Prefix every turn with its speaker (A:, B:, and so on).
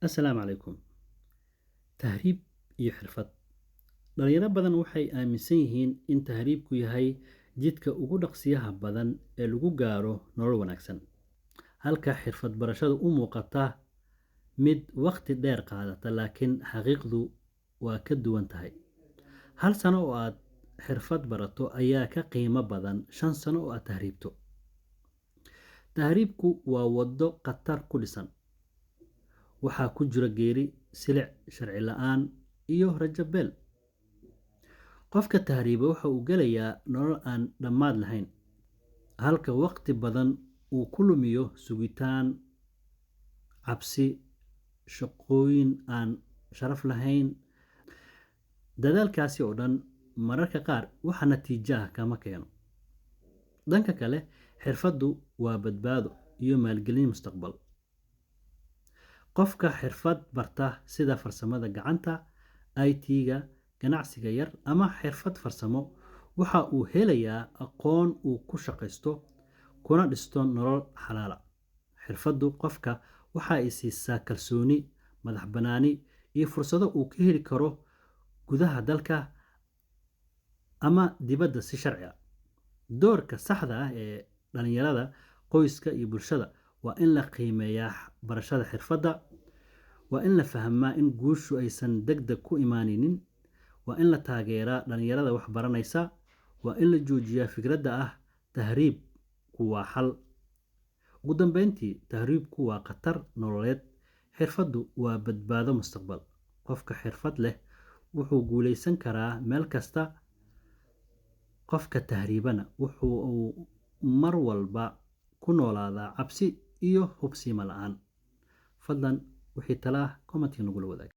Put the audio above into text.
A: Assalaamu calaykum. Tahriib iyo xirfad. Dhalinyaro badan waxay aaminsan yihiin in tahriibku yahay jidka ugu dhaqsiyaha badan ee lagu gaaro nolol wanaagsan, halka xirfad barashadu u muuqata mid waqti dheer qaadata, laakiin xaqiiqdu waa ka duwan tahay. Hal sano oo aad xirfad barato ayaa ka qiimo badan 5 sano oo aad tahriibto. Tahriibku waa waddo khatar ku dhisan. Waxaa ku jira geeri, silic, sharci la'aan iyo rajo beel. Qofka tahriiba waxa uu gelayaa nolol aan dhammaad lahayn, halka waqti badan uu ku lumiyo sugitaan, cabsi, shaqooyin aan sharaf lahayn. Dadaalkaasi oo dhan mararka qaar waxa natiijo ah kama keeno. Dhanka kale, xirfaddu waa badbaado iyo maalgelin mustaqbal. Qofka xirfad barta sida farsamada gacanta, IT-ga, ganacsiga yar ama xirfad farsamo, waxa uu helayaa aqoon uu ku shaqaysto kuna dhisto nolol xalaal ah. Xirfaddu qofka waxa ay siisaa kalsooni, madax bannaani iyo fursado uu ka heli karo gudaha dalka ama dibadda si sharci ah. Doorka saxda ah ee dhalinyarada, qoyska iyo bulshada waa in la qiimeeyaa barashada xirfadda, waa in la fahmaa in guushu aysan degdeg ku imaanaynin, waa in la taageeraa dhalinyarada wax baranaysa, waa in la joojiyaa fikradda ah tahriibku waa xal. Ugu dambeyntii, tahriibku waa khatar nololeed, xirfaddu waa badbaado mustaqbal. Qofka xirfad leh wuxuu guuleysan karaa meel kasta, qofka tahriibana wuxuu mar walba ku noolaadaa cabsi iyo hubsiimo la'aan. Fadlan wixii tala ah comment nagula wadaag.